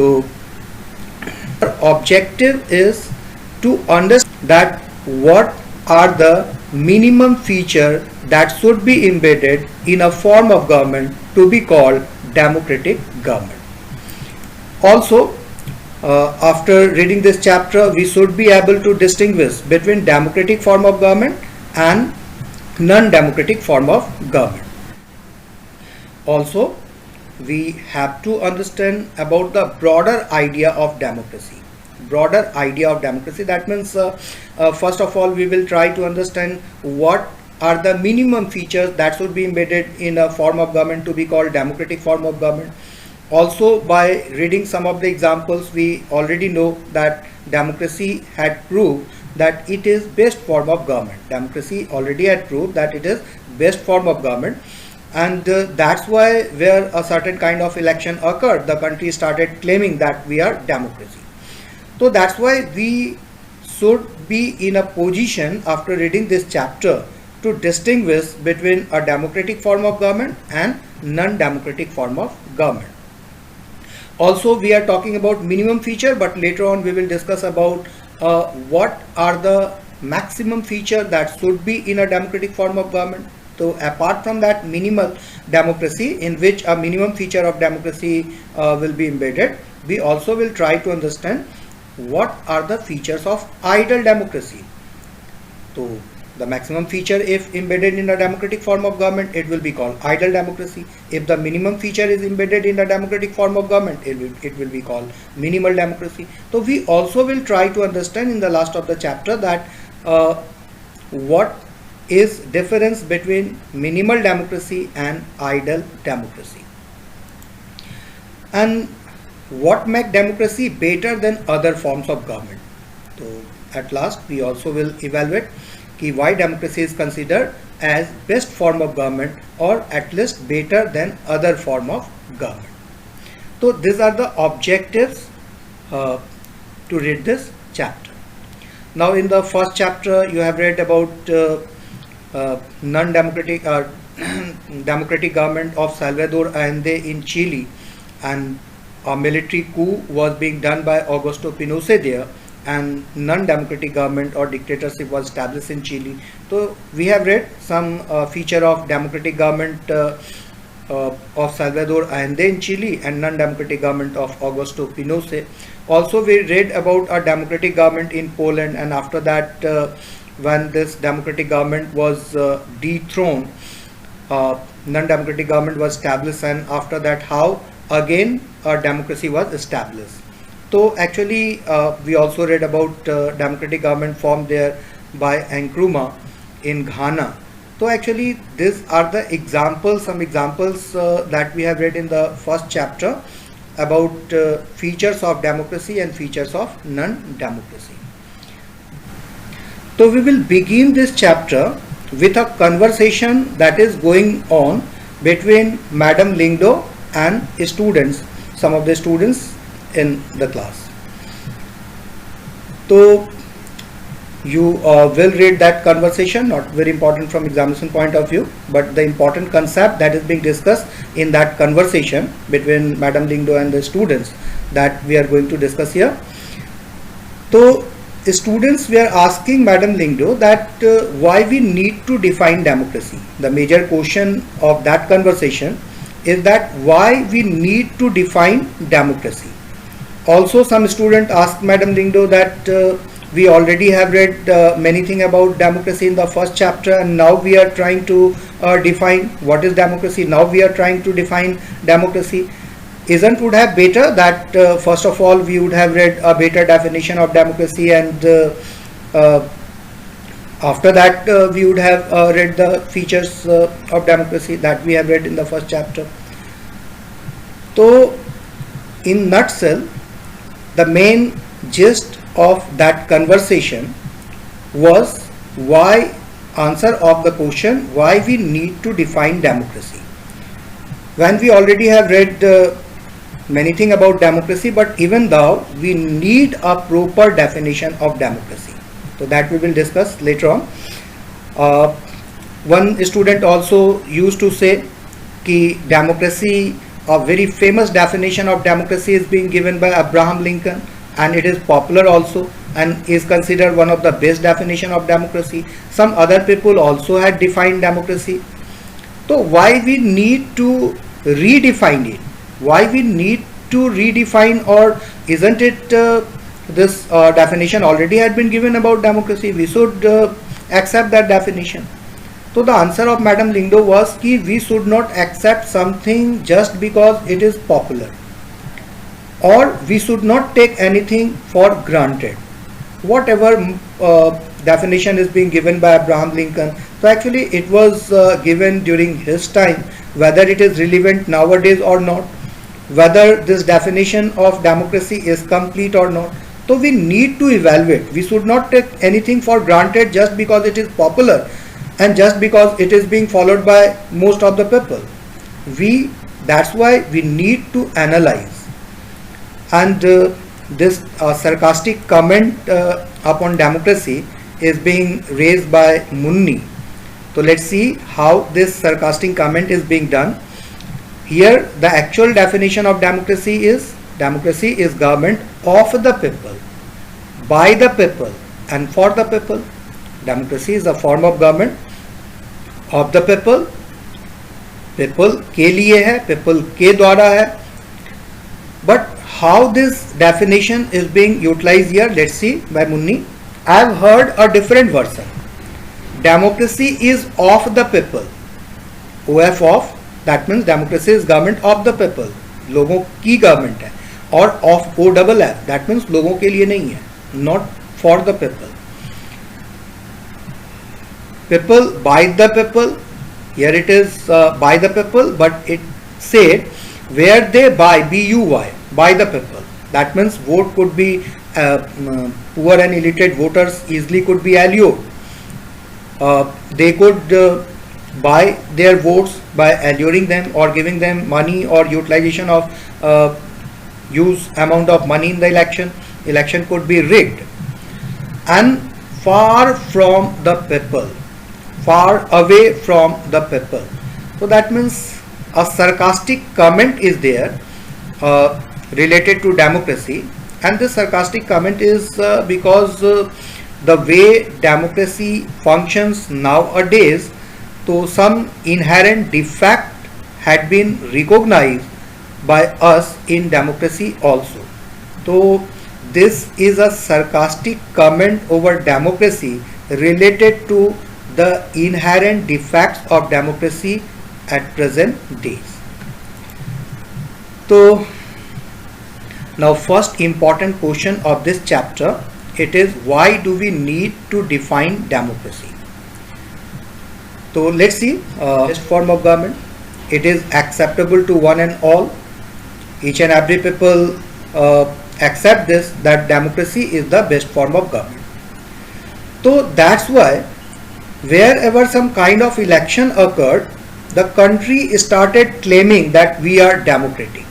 So our objective is to understand that what are the minimum feature that should be embedded in a form of government to be called democratic government. Also, after reading this chapter, we should be able to distinguish between democratic form of government and non-democratic form of government. Also, we have to understand about the broader idea of democracy. Broader idea of democracy, that means first of all we will try to understand what are the minimum features that should be embedded in a form of government to be called democratic form of government. Also, by reading some of the examples, we already know that democracy had proved that it is best form of government. Democracy already had proved that it is best form of government, and that's why where a certain kind of election occurred, the country started claiming that we are democracy. So that's why we should be in a position after reading this chapter to distinguish between a democratic form of government and non-democratic form of government. Also, we are talking about minimum feature, but later on we will discuss about what are the maximum feature that should be in a democratic form of government. So apart from that minimal democracy, in which a minimum feature of democracy will be embedded, we also will try to understand what are the features of ideal democracy. So the maximum feature, if embedded in a democratic form of government, it will be called ideal democracy. If the minimum feature is embedded in a democratic form of government, it will be called minimal democracy. So we also will try to understand in the last of the chapter that what is difference between minimal democracy and ideal democracy, and what make democracy better than other forms of government. So at last we also will evaluate why democracy is considered as best form of government, or at least better than other form of government. So these are the objectives to read this chapter. Now in the first chapter you have read about non-democratic democratic government of Salvador Allende in Chile, and a military coup was being done by Augusto Pinochet there, and non-democratic government or dictatorship was established in Chile. So we have read some feature of democratic government of Salvador Allende in Chile and non-democratic government of Augusto Pinochet. Also we read about a democratic government in Poland, and after that when this democratic government was dethroned, non-democratic government was established, and after that how again a democracy was established. So actually we also read about democratic government formed there by Nkrumah in Ghana. So actually these are the examples, some examples that we have read in the first chapter about features of democracy and features of non-democracy. So we will begin this chapter with a conversation that is going on between Madam Lyngdoh and students, some of the students in the class. So you will read that conversation, not very important from examination point of view, but the important concept that is being discussed in that conversation between Madam Lyngdoh and the students, that we are going to discuss here. So students were asking Madam Lyngdoh that why we need to define democracy. The major question of that conversation is that why we need to define democracy. Also some student asked Madam Lyngdoh that we already have read many things about democracy in the first chapter, and now we are trying to define what is democracy. Now we are trying to define democracy. Isn't would have better that first of all we would have read a better definition of democracy, and after that we would have read the features of democracy that we have read in the first chapter. So in nutshell, the main gist of that conversation was why answer of the question why we need to define democracy. When we already have read many things about democracy, but even though we need a proper definition of democracy, so that we will discuss later on. One student also used to say कि democracy a very famous definition of democracy is being given by Abraham Lincoln, and it is popular also and is considered one of the best definition of democracy. Some other people also had defined democracy. So why we need to redefine it? Why we need to redefine, or isn't it this definition already had been given about democracy? We should accept that definition. So the answer of Madam Lingdo was कि we should not accept something just because it is popular, or we should not take anything for granted. Whatever definition is being given by Abraham Lincoln, so actually it was given during his time. Whether it is relevant nowadays or not, whether this definition of democracy is complete or not, so we need to evaluate. We should not take anything for granted just because it is popular and just because it is being followed by most of the people. That's why we need to analyze. And this sarcastic comment upon democracy is being raised by Munni. So let's see how this sarcastic comment is being done. Here the actual definition of democracy is government of the people, by the people and for the people. Democracy is a form of government of the people, people के लिए है, people के द्वारा है. But how this definition is being utilized here, let's see by Munni. I have heard a different version. Democracy is of the people. OF of, that means democracy is government of the people. लोगों की government है. और of OFF, that means लोगों के लिए नहीं है, not for the people. People by the people. Here it is by the people, but it said where they buy, BUY, by the people. That means vote could be poor and illiterate voters easily could be allured. They could buy their votes by alluring them or giving them money or utilization of use amount of money in the election. Election could be rigged. And far from the people, far away from the people. So that means a sarcastic comment is there related to democracy, and this sarcastic comment is because the way democracy functions nowadays, so some inherent defect had been recognized by us in democracy also. So this is a sarcastic comment over democracy related to the inherent defects of democracy at present days. So now first important question of this chapter, it is why do we need to define democracy? So let's see, this form of government, it is acceptable to one and all. Each and every people accept this, that democracy is the best form of government. So that's why wherever some kind of election occurred, the country started claiming that we are democratic.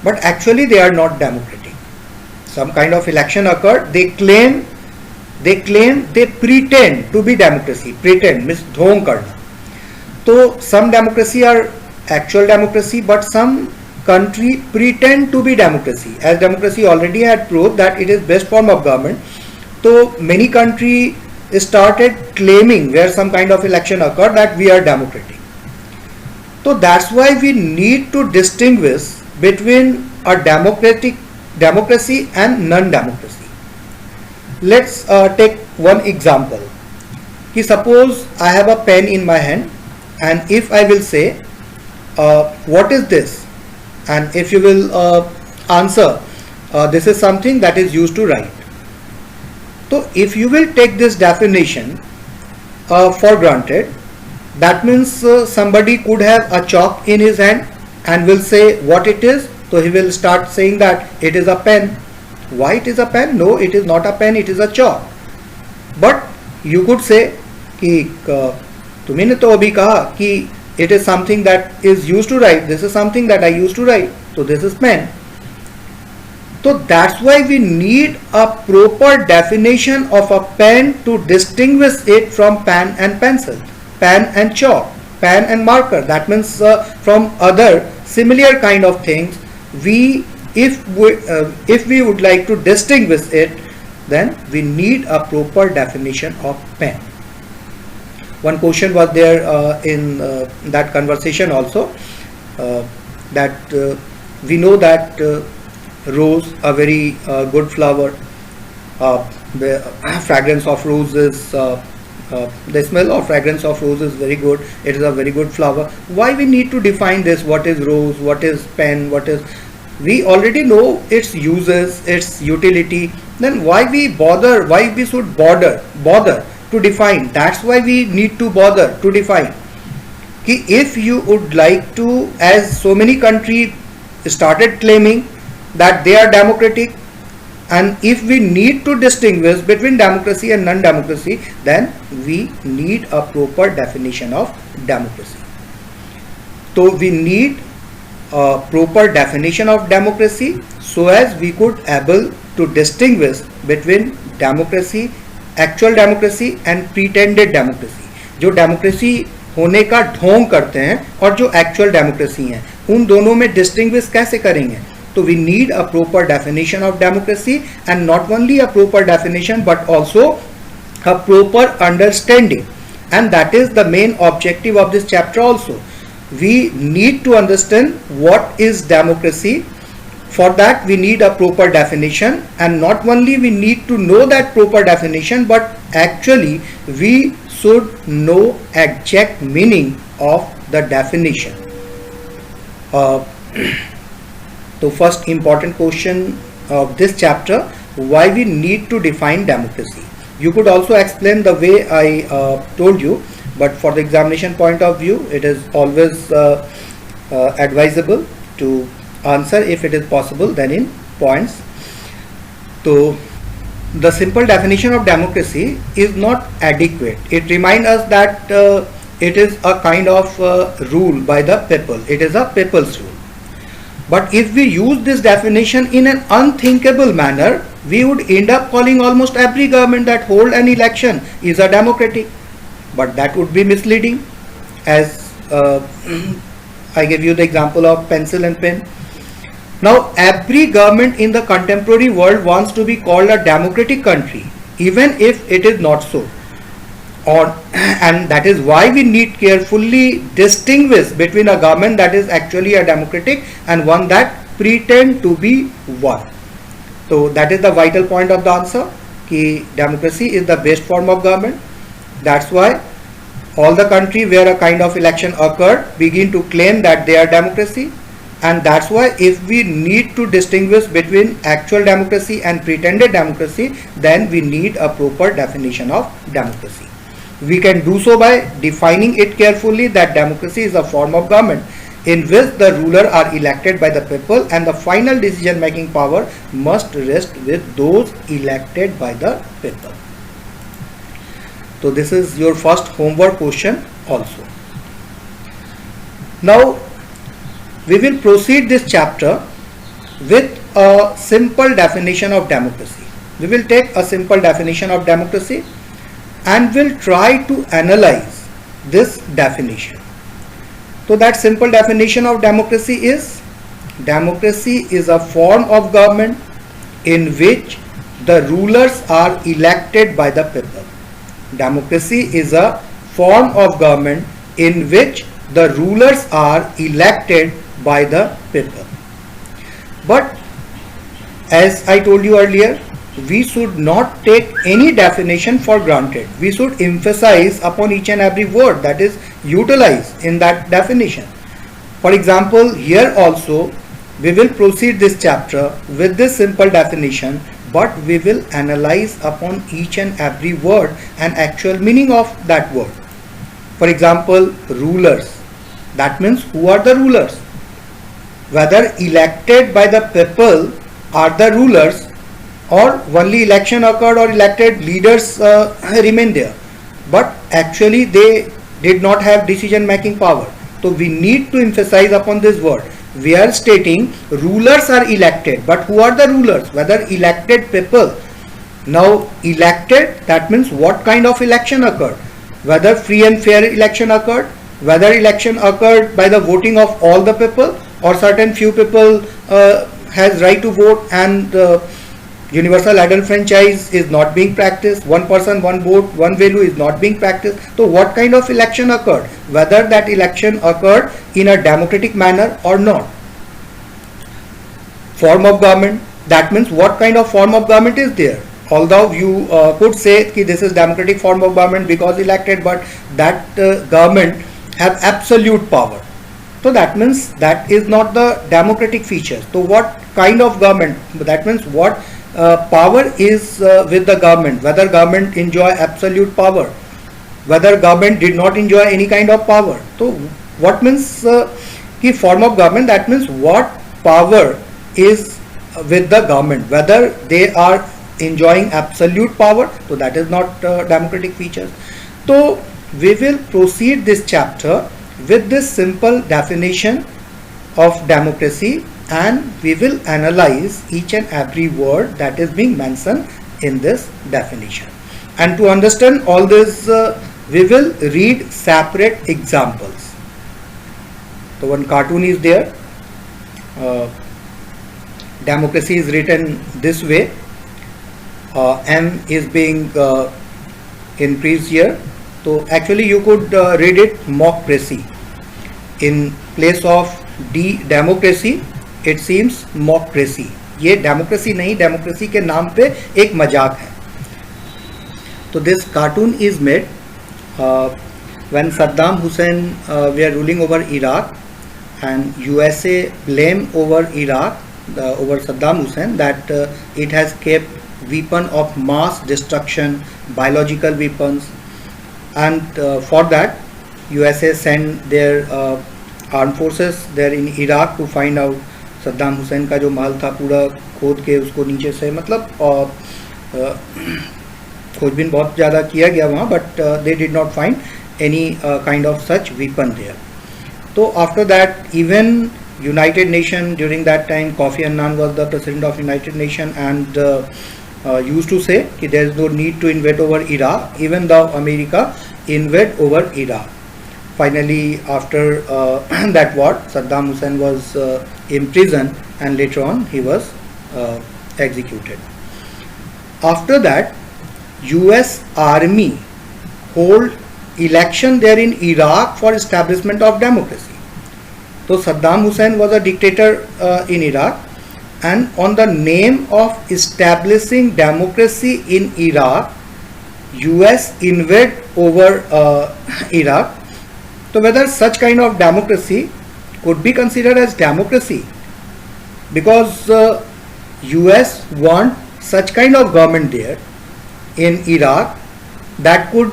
But actually they are not democratic. Some kind of election occurred, they pretend to be democracy. Pretend means dhong karna. So some democracy are actual democracy, but some country pretend to be democracy. As democracy already had proved that it is best form of government, so many countries started claiming where some kind of election occurred that we are democratic. So that's why we need to distinguish between a democracy and non-democracy. Let's take one example. Suppose I have a pen in my hand, and if I will say what is this, and if you will answer this is something that is used to write. So if you will take this definition for granted, that means somebody could have a chalk in his hand and will say what it is. So he will start saying that it is a pen. Why it is a pen? No, it is not a pen, it is a chalk. But you could say कि तुमने तो अभी कहा कि it is something that is used to write. This is something that I used to write. So this is pen. So that's why we need a proper definition of a pen to distinguish it from pen and pencil, pen and chalk. pen and marker. That means from other similar kind of things, if we would like to distinguish it, then we need a proper definition of pen. One question was there in that conversation also, that we know that rose, a very good flower, the fragrance of rose is the smell or fragrance of rose is very good. It is a very good flower. Why we need to define this? What is rose? What is pen? What is? We already know its uses, its utility. Then why we bother? Why we should bother to define? That's why we need to bother to define. If you would like to, as so many countries started claiming that they are democratic, and if we need to distinguish between democracy and non-democracy, then we need a proper definition of democracy. So we need a proper definition of democracy so as we could able to distinguish between democracy, actual democracy and pretended democracy. जो democracy होने का ढोंग करते हैं और जो actual democracy हैं, उन दोनों में distinguish कैसे करेंगे? So we need a proper definition of democracy, and not only a proper definition but also a proper understanding, and that is the main objective of this chapter also. We need to understand what is democracy. For that we need a proper definition, and not only we need to know that proper definition, but actually we should know exact meaning of the definition. So first important question of this chapter, why we need to define democracy. You could also explain the way I told you, but for the examination point of view, it is always advisable to answer, if it is possible, then in points. So the simple definition of democracy is not adequate. It reminds us that it is a kind of rule by the people. It is a people's rule. But if we use this definition in an unthinkable manner, we would end up calling almost every government that hold an election is a democratic. But that would be misleading, as I gave you the example of pencil and pen. Now every government in the contemporary world wants to be called a democratic country, even if it is not so. And that is why we need carefully distinguish between a government that is actually a democratic and one that pretend to be one. So that is the vital point of the answer, कि democracy is the best form of government. That's why all the country where a kind of election occurred begin to claim that they are democracy, and that's why if we need to distinguish between actual democracy and pretended democracy, then we need a proper definition of democracy. We can do so by defining it carefully that democracy is a form of government in which the ruler are elected by the people and the final decision making power must rest with those elected by the people. So this is your first homework question also. Now we will proceed this chapter with a simple definition of democracy. We will take a simple definition of democracy and will try to analyze this definition. So that simple definition of democracy is a form of government in which the rulers are elected by the people. Democracy is a form of government in which the rulers are elected by the people. But as I told you earlier, we should not take any definition for granted. We should emphasize upon each and every word that is utilized in that definition. For example, here also we will proceed this chapter with this simple definition, but we will analyze upon each and every word and actual meaning of that word. For example, rulers. That means who are the rulers? Whether elected by the people are the rulers, or only election occurred or elected leaders remain there, but actually they did not have decision making power. So we need to emphasize upon this word. We are stating rulers are elected, but who are the rulers? Whether elected people. Now elected, that means what kind of election occurred? Whether free and fair election occurred, whether election occurred by the voting of all the people or certain few people has right to vote, and universal adult franchise is not being practiced, one person one vote one value is not being practiced. So what kind of election occurred, whether that election occurred in a democratic manner or not. Form of government, that means what kind of form of government is there. Although you could say that this is democratic form of government because elected, but that government have absolute power. So that means that is not the democratic feature. So what kind of government, that means what power is with the government, whether government enjoy absolute power, whether government did not enjoy any kind of power. So what means the form of government, that means what power is with the government, whether they are enjoying absolute power. So that is not democratic features. So we will proceed this chapter with this simple definition of democracy, and we will analyze each and every word that is being mentioned in this definition. And to understand all this, we will read separate examples. So one cartoon is there. Democracy is written this way. M is being increased here. So actually you could read it mockcracy. In place of democracy, it seems mockcracy. ये democracy नहीं, democracy के नाम पे एक मजाक है. So this cartoon is made when Saddam Hussein were ruling over Iraq, and USA blame over Iraq, over Saddam Hussein, that it has kept weapon of mass destruction, biological weapons, and for that USA sent their armed forces there in Iraq to find out Saddam Hussain का जो महल था पूरा खोद के उसको नीचे से, मतलब खोजबीन बहुत ज़्यादा किया गया वहाँ, but they did not find any kind of such weapon there. तो after that, even United Nation during that time, Kofi Annan was the president of United Nation, and used to say that there is no need to invade over Iraq, even though America invade over Iraq. Finally, after that war, Saddam Hussein was imprisoned, and later on he was executed. After that, US Army hold election there in Iraq for establishment of democracy. So Saddam Hussein was a dictator in Iraq, and on the name of establishing democracy in Iraq, US invade over Iraq. So whether such kind of democracy could be considered as democracy, because US want such kind of government there in Iraq that could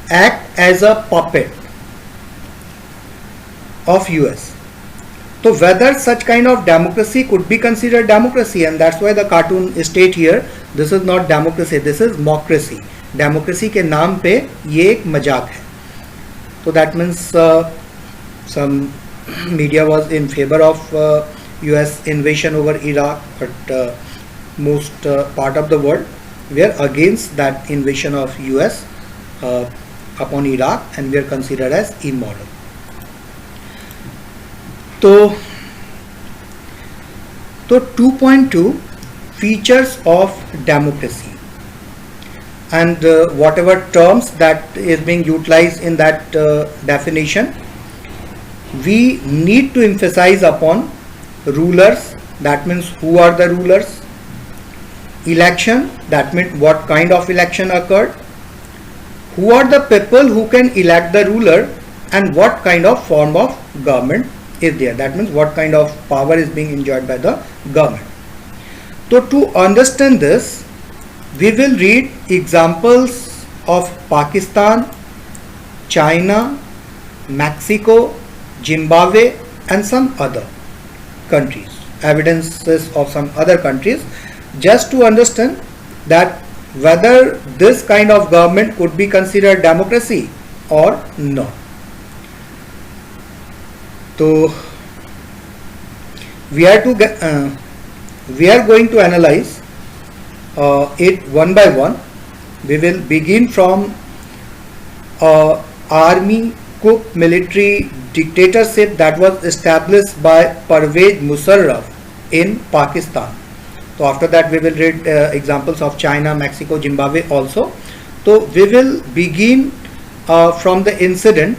act as a puppet of US. So whether such kind of democracy could be considered democracy, and that's why the cartoon state here, this is not democracy, this is mockcracy. Democracy के नाम पे ये एक मजाक है. So that means some media was in favor of US invasion over Iraq, but most part of the world were against that invasion of US upon Iraq, and were considered as immoral. So 2.2 features of democracy, and whatever terms that is being utilized in that definition, we need to emphasize upon rulers, that means who are the rulers, election, that means what kind of election occurred, who are the people who can elect the ruler, and what kind of form of government is there, that means what kind of power is being enjoyed by the government. So to understand this, we will read examples of Pakistan, China, Mexico, Zimbabwe, and some other countries, evidences of some other countries, just to understand that whether this kind of government could be considered democracy or not. So we are going to analyze it one by one. We will begin from army coup military dictatorship that was established by Parvez Musharraf in Pakistan. So after that we will read examples of China, Mexico, Zimbabwe also. So we will begin from the incident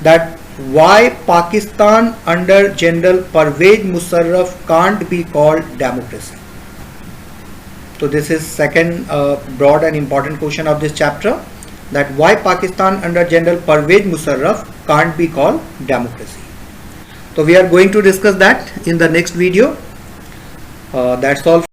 that why Pakistan under General Parvez Musharraf can't be called democracy. So this is second broad and important question of this chapter, that why Pakistan under General Parvez Musharraf can't be called democracy. So we are going to discuss that in the next video. That's all.